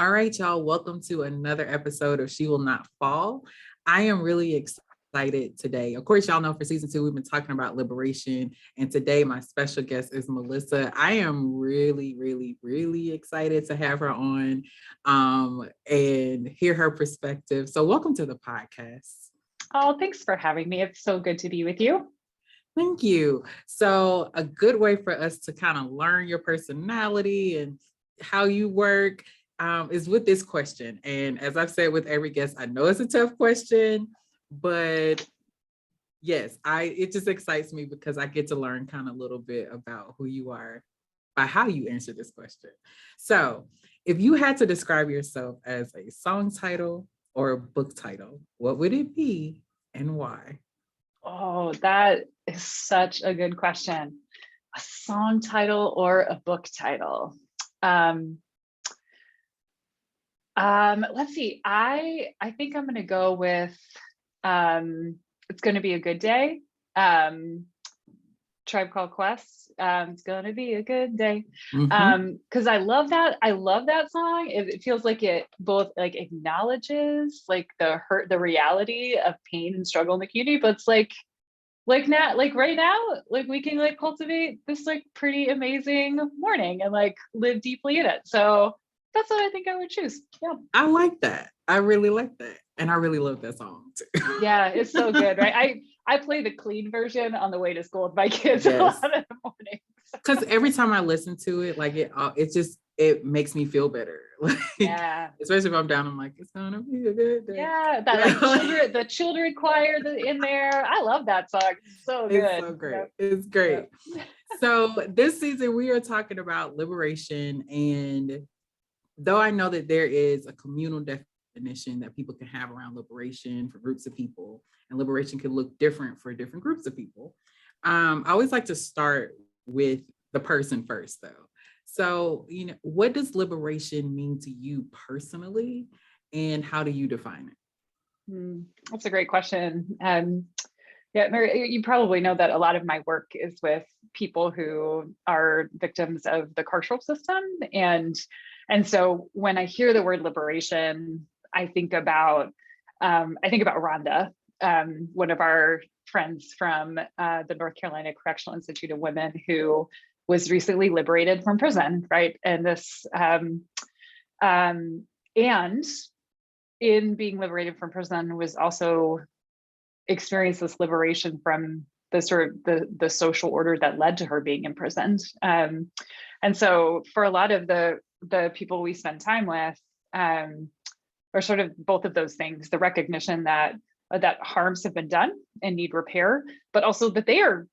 All right, y'all, welcome to another episode of She Will Not Fall. I am really excited today. Of course, y'all know for season 2, we've been talking about liberation. And today, my special guest is Melissa. I am really, really, really excited to have her on and hear her perspective. So welcome to the podcast. Oh, thanks for having me. It's so good to be with you. Thank you. So a good way for us to kind of learn your personality and how you work is with this question. And as I've said with every guest, I know it's a tough question, but yes, it just excites me because I get to learn kind of a little bit about who you are by how you answer this question. So if you had to describe yourself as a song title or a book title, what would it be and why? Oh, that is such a good question. A song title or a book title? Let's see. I think I'm going to go with It's Going to Be a Good Day. Tribe Called Quest. It's gonna be a good day. Because I love that. I love that song. It feels like it both like acknowledges like the reality of pain and struggle in the community, but it's like now, like right now, like we can like cultivate this like pretty amazing morning and like live deeply in it. So that's what I think I would choose. Yeah. I like that. I really like that. And I really love that song too. Yeah, it's so good, right? I play the clean version on the way to school with my kids a lot of the mornings. Because every time I listen to it, like it makes me feel better. Like, yeah. Especially if I'm down, I'm like, it's gonna be a good day. Yeah, that like the children choir in there. I love that song. It's so good. It's so great. Yep. It's great. Yep. So this season we are talking about liberation, and though I know that there is a communal definition that people can have around liberation for groups of people, and liberation can look different for different groups of people. I always like to start with the person first, though. So, what does liberation mean to you personally, and how do you define it? That's a great question. Yeah, Mary, you probably know that a lot of my work is with people who are victims of the carceral system, and so when I hear the word liberation, I think about Rhonda, one of our friends from the North Carolina Correctional Institute of Women, who was recently liberated from prison, right? And this, and in being liberated from prison, was also experienced this liberation from the sort of the social order that led to her being imprisoned. And so for a lot of the people we spend time with, are sort of both of those things: the recognition that harms have been done and need repair, but also that they are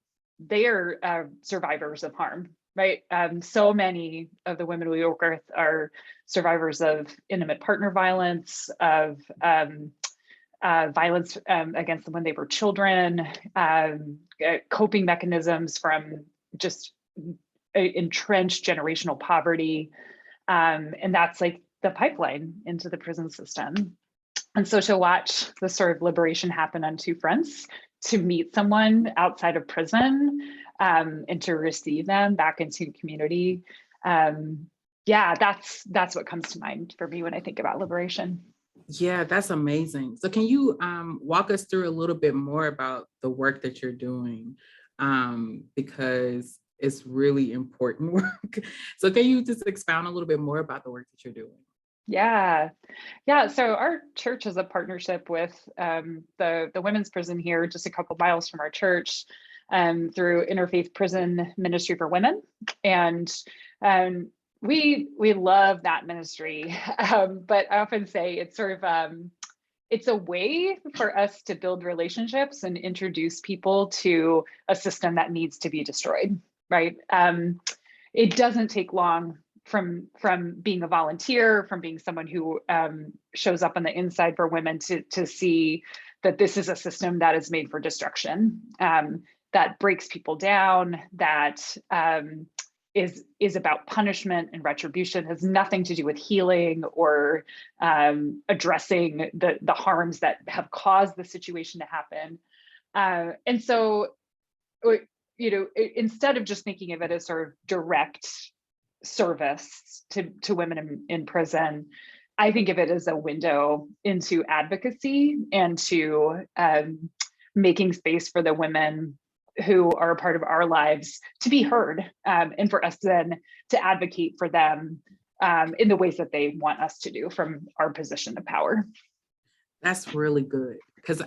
survivors of harm, right? So many of the women we work with are survivors of intimate partner violence, of violence against them when they were children, coping mechanisms from just entrenched generational poverty, and that's like the pipeline into the prison system. And so to watch the sort of liberation happen on two fronts, to meet someone outside of prison, and to receive them back into community, that's what comes to mind for me when I think about liberation. Yeah, that's amazing. So can you walk us through a little bit more about the work that you're doing? Because it's really important work. So can you just expound a little bit more about the work that you're doing? Yeah. So our church is a partnership with the women's prison here, just a couple miles from our church, through Interfaith Prison Ministry for Women, and we love that ministry. But I often say it's sort of it's a way for us to build relationships and introduce people to a system that needs to be destroyed. Right? It doesn't take long from being a volunteer, from being someone who shows up on the inside for women to see that this is a system that is made for destruction, that breaks people down, that is about punishment and retribution, has nothing to do with healing or addressing the harms that have caused the situation to happen. And so, instead of just thinking of it as sort of direct service to women in prison, I think of it as a window into advocacy and to making space for the women who are a part of our lives to be heard, and for us then to advocate for them in the ways that they want us to do from our position of power. That's really good, because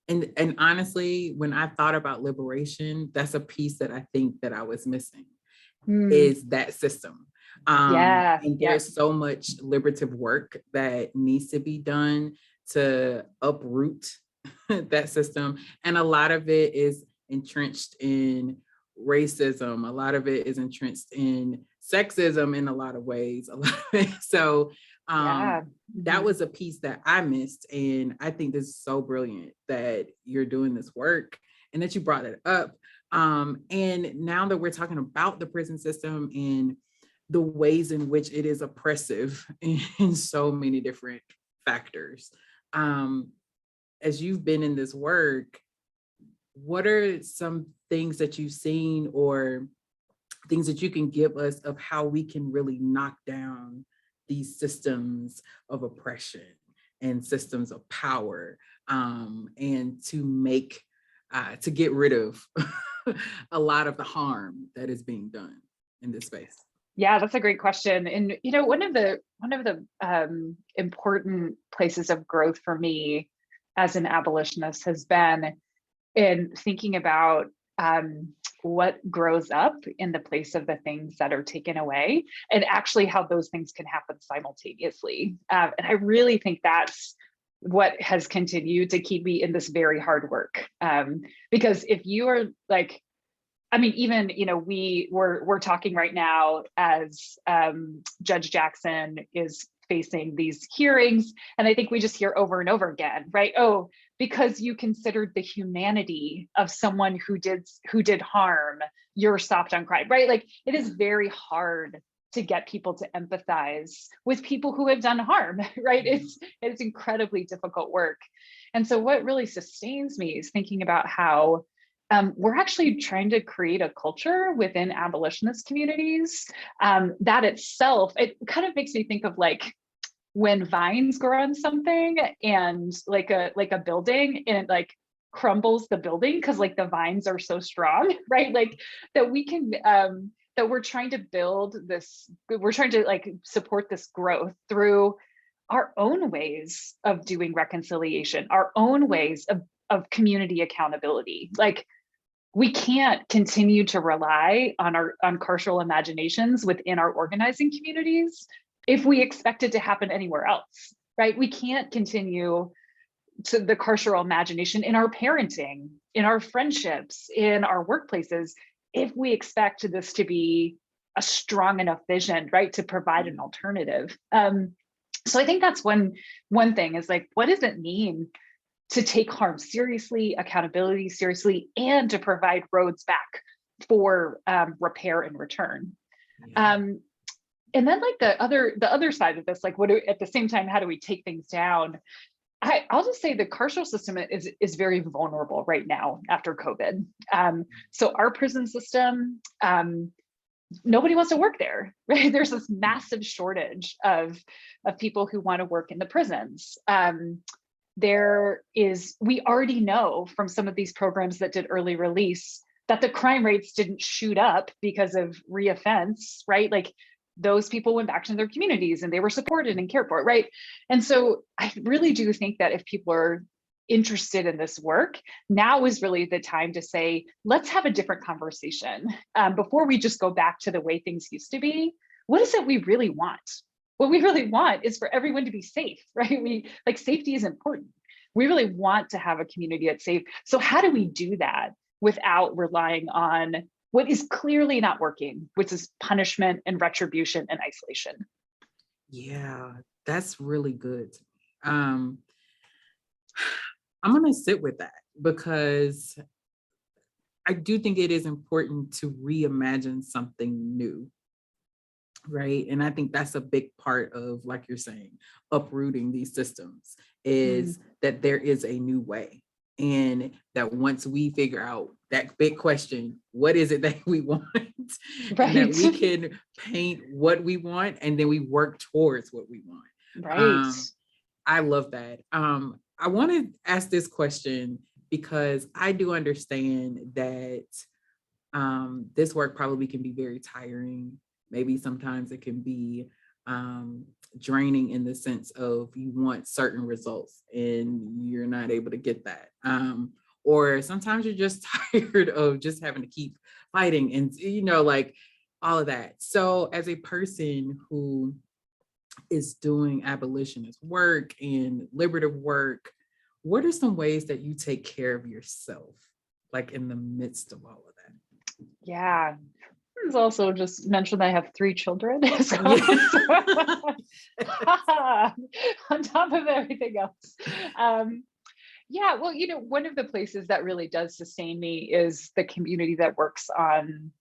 and honestly, when I thought about liberation, that's a piece that I think that I was missing, is that system. And there's so much liberative work that needs to be done to uproot that system. And a lot of it is entrenched in racism. A lot of it is entrenched in sexism in a lot of ways. So that was a piece that I missed. And I think this is so brilliant that you're doing this work and that you brought it up. And now that we're talking about the prison system and the ways in which it is oppressive in so many different factors, as you've been in this work, what are some things that you've seen or things that you can give us of how we can really knock down these systems of oppression and systems of power, and to get rid of a lot of the harm that is being done in this space? Yeah, that's a great question. And one of the important places of growth for me as an abolitionist has been in thinking about what grows up in the place of the things that are taken away, and actually how those things can happen simultaneously. And I really think that's what has continued to keep me in this very hard work. Because if you are like, I mean, even, we're talking right now as Judge Jackson is facing these hearings. And I think we just hear over and over again, right? Oh, because you considered the humanity of someone who did harm, you're soft on crime, right? Like, it is very hard to get people to empathize with people who have done harm, right? It's incredibly difficult work. And so what really sustains me is thinking about how we're actually trying to create a culture within abolitionist communities that itself, it kind of makes me think of like when vines grow on something and like a building, and it like crumbles the building because like the vines are so strong, right? Like that we can, that we're trying to build this, we're trying to like support this growth through our own ways of doing reconciliation, our own ways of community accountability. Like, we can't continue to rely on carceral imaginations within our organizing communities if we expect it to happen anywhere else, right? We can't continue to the carceral imagination in our parenting, in our friendships, in our workplaces, if we expect this to be a strong enough vision, right, to provide an alternative. So I think that's one thing is like, what does it mean to take harm seriously, accountability seriously, and to provide roads back for repair and return. Yeah. And then like the other side of this, like at the same time, how do we take things down? I'll just say the carceral system is very vulnerable right now after COVID. So our prison system, nobody wants to work there, right? There's this massive shortage of people who want to work in the prisons. We already know from some of these programs that did early release that the crime rates didn't shoot up because of reoffense, right? Like those people went back to their communities and they were supported and cared for, right? And so I really do think that if people are interested in this work, now is really the time to say, let's have a different conversation. Before we just go back to the way things used to be, what is it we really want? What we really want is for everyone to be safe, right? Safety is important. We really want to have a community that's safe. So how do we do that without relying on what is clearly not working, which is punishment and retribution and isolation? Yeah, that's really good. I'm going to sit with that because I do think it is important to reimagine something new. Right. And I think that's a big part of, like you're saying, uprooting these systems is that there is a new way. And that once we figure out that big question, what is it that we want? Right. And that we can paint what we want and then we work towards what we want. Right. I love that. I want to ask this question because I do understand that this work probably can be very tiring. Maybe sometimes it can be draining in the sense of you want certain results and you're not able to get that. Or sometimes you're just tired of just having to keep fighting and, like all of that. So as a person who is doing abolitionist work and liberative work, what are some ways that you take care of yourself, like in the midst of all of that? Yeah. It's also just mentioned I have 3 children. So, on top of everything else. Yeah, well, one of the places that really does sustain me is the community that works on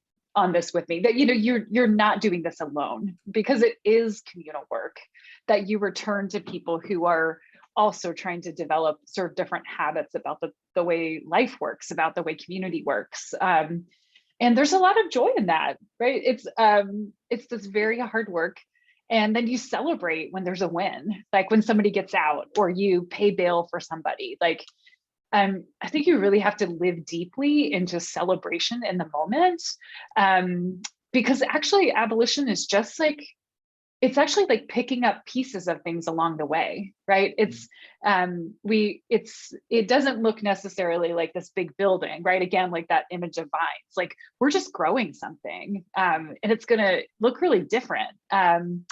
this with me. That you're not doing this alone, because it is communal work, that you return to people who are also trying to develop sort of different habits about the way life works, about the way community works. And there's a lot of joy in that, right? It's this very hard work. And then you celebrate when there's a win, like when somebody gets out or you pay bail for somebody. Like, I think you really have to live deeply into celebration in the moment, because actually abolition is just like, it's actually like picking up pieces of things along the way, right? It doesn't look necessarily like this big building, right? Again, like that image of vines, like we're just growing something, and it's going to look really different. And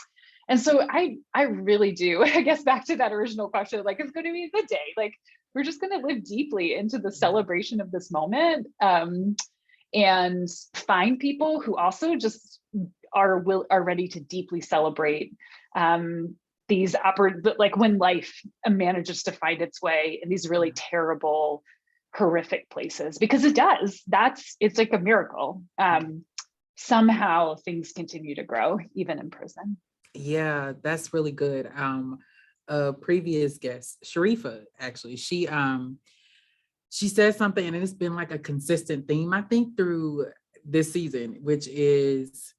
so I really do, I guess back to that original question, like it's going to be a good day. Like we're just going to live deeply into the celebration of this moment, and find people who also just are ready to deeply celebrate like when life manages to find its way in these really terrible, horrific places, because it does. It's like a miracle. Somehow things continue to grow even in prison. Yeah, that's really good. A previous guest, Sharifa, actually, she said something, and it's been like a consistent theme, I think, through this season, which is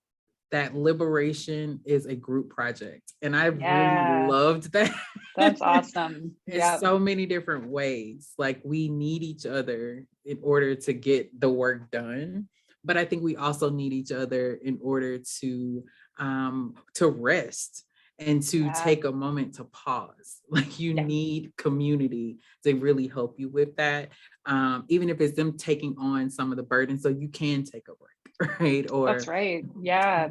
that liberation is a group project. And I really loved that. That's awesome. In so many different ways. Like we need each other in order to get the work done. But I think we also need each other in order to rest and to take a moment to pause. Like you need community to really help you with that. Even if it's them taking on some of the burden so you can take a break, right? Or that's right. Yeah.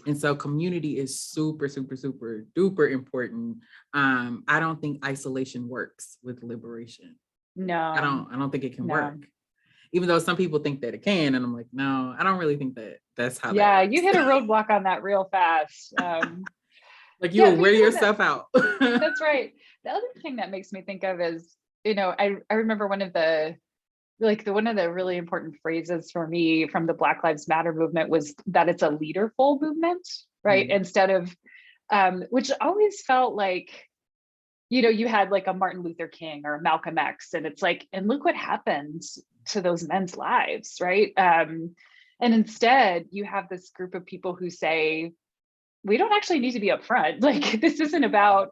And so community is super, super, super duper important. I don't think isolation works with liberation. No. I don't think it can work. Even though some people think that it can, and I'm like, no, I don't really think that's how that works. You hit a roadblock on that real fast. Like you will wear yourself out. That's right. The other thing that makes me think of is, I remember one of the really important phrases for me from the Black Lives Matter movement was that it's a leaderful movement, right? Instead of, which always felt like, you had like a Martin Luther King or a Malcolm X, and it's like, and look what happened to those men's lives, right? And instead you have this group of people who say, we don't actually need to be upfront. Like this isn't about,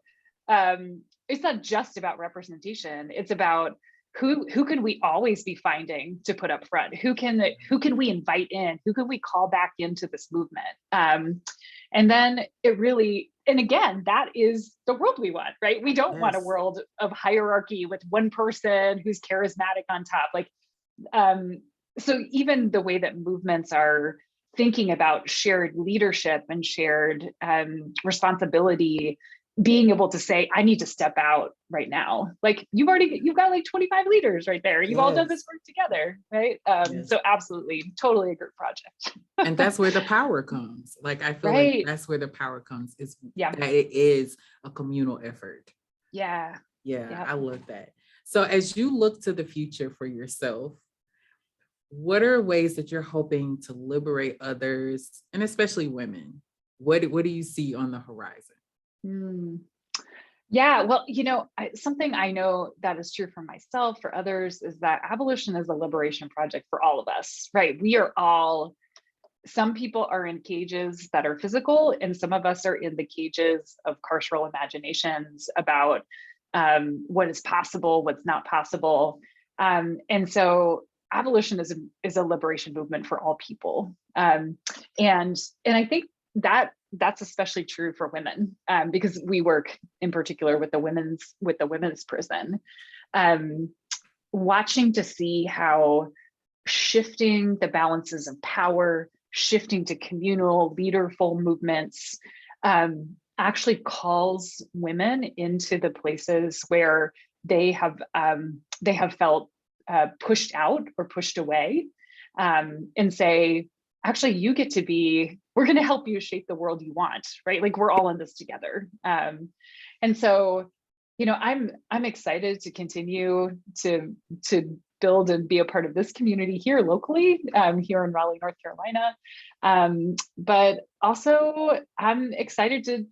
it's not just about representation. It's about who can we always be finding to put up front? Who can we invite in? Who can we call back into this movement? And then and again, that is the world we want, right? We don't want a world of hierarchy with one person who's charismatic on top. Like, so even the way that movements are thinking about shared leadership and shared responsibility, being able to say, I need to step out right now. Like you've got like 25 leaders right there. You've all done this work together, right? So absolutely, totally a group project. And that's where the power comes. Like I feel like that's where the power comes, is that it is a communal effort. Yeah. I love that. So as you look to the future for yourself, what are ways that you're hoping to liberate others, and especially women? What do you see on the horizon? Yeah, well, something I know that is true for myself, for others, is that abolition is a liberation project for all of us, right? We are all some people are in cages that are physical, and some of us are in the cages of carceral imaginations about what is possible, what's not possible. And so abolition is a liberation movement for all people. And I think that's especially true for women, because we work in particular with the women's prison. Watching to see how shifting the balances of power, shifting to communal leaderful movements, actually calls women into the places where they have felt pushed out or pushed away, and say, actually, you get to be, we're going to help you shape the world you want, right? Like, we're all in this together. And so, I'm excited to continue to build and be a part of this community here locally, here in Raleigh, North Carolina. But also, I'm excited to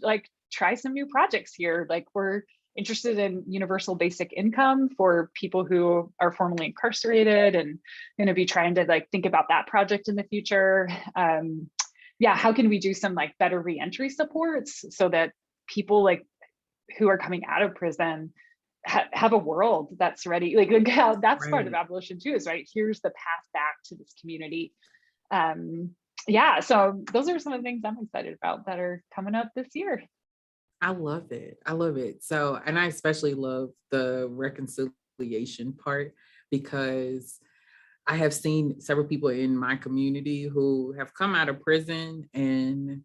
try some new projects here. Like, we're interested in universal basic income for people who are formerly incarcerated, and going to be trying to think about that project in the future. How can we do some better reentry supports so that people who are coming out of prison have a world that's ready. That's part of abolition too, is here's the path back to this community. So those are some of the things I'm excited about that are coming up this year. I love it. I love it. So, and I especially love the reconciliation part, because I have seen several people in my community who have come out of prison and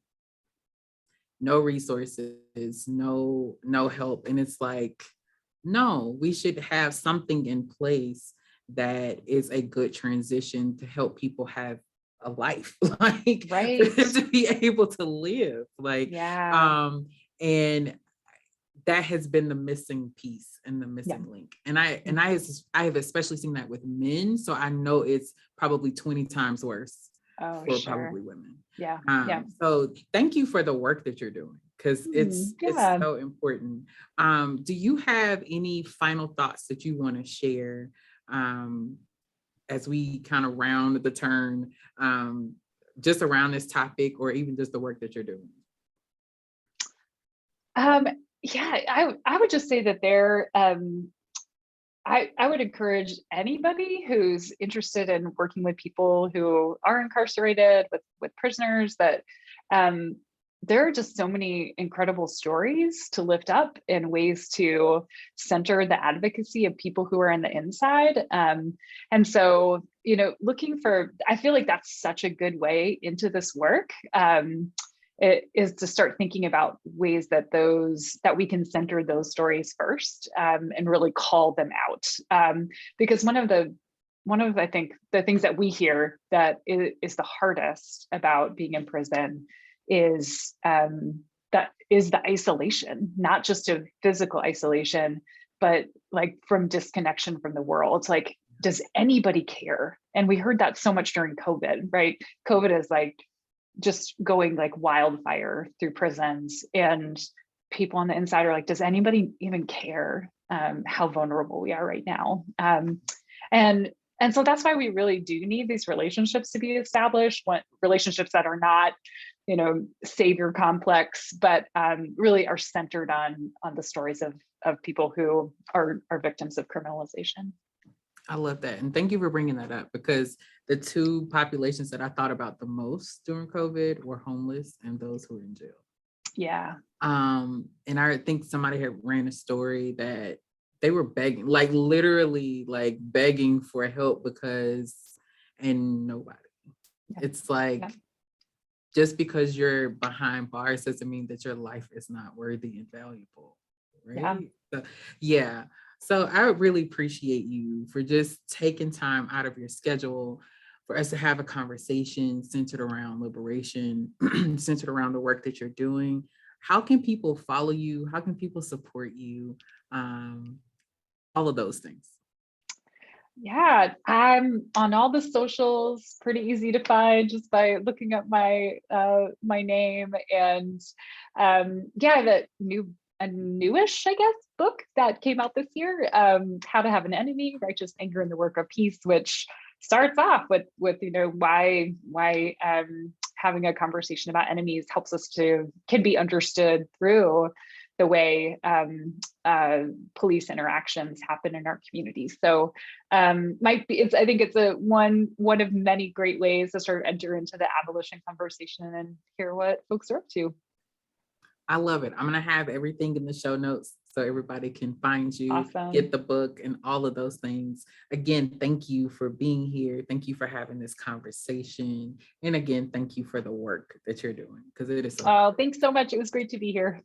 no resources, no help. And it's like, no, we should have something in place that is a good transition to help people have a life, to be able to live. And that has been the missing piece and the missing link. And I have especially seen that with men. So I know it's probably 20 times worse for probably women. So thank you for the work that you're doing, because it's so important. Do you have any final thoughts that you want to share as we kind of round the turn, just around this topic, or even just the work that you're doing? I would just say that I would encourage anybody who's interested in working with people who are incarcerated, with prisoners, that there are just so many incredible stories to lift up and ways to center the advocacy of people who are on the inside. And so, I feel like that's such a good way into this work. It is to start thinking about ways that we can center those stories first, and really call them out. Because one of I think the things that we hear that is the hardest about being in prison is the isolation, not just of physical isolation, but from disconnection from the world. It's does anybody care? And we heard that so much during COVID, right? COVID is just going wildfire through prisons, and people on the inside are does anybody even care how vulnerable we are right now? And so that's why we really do need these relationships to be established, relationships that are not, savior complex, but really are centered on the stories of people who are victims of criminalization. I love that. And thank you for bringing that up, because the two populations that I thought about the most during COVID were homeless and those who were in jail. Yeah. And I think somebody had ran a story that they were begging, literally begging for help and nobody. Yeah. It's just because you're behind bars doesn't mean that your life is not worthy and valuable. Right? Yeah. So I really appreciate you for just taking time out of your schedule for us to have a conversation centered around liberation, centered around the work that you're doing. How can people follow you? How can people support you? All of those things. Yeah, I'm on all the socials, pretty easy to find just by looking up my name. And a newish, I guess, book that came out this year, How to Have an Enemy, Righteous Anger in the Work of Peace, which starts off with why having a conversation about enemies helps us can be understood through the way police interactions happen in our communities. So I think it's one of many great ways to sort of enter into the abolition conversation and hear what folks are up to. I love it. I'm going to have everything in the show notes so everybody can find you, Awesome. Get the book and all of those things. Again, thank you for being here. Thank you for having this conversation. And again, thank you for the work that you're doing, because it is so. Oh, thanks so much. It was great to be here.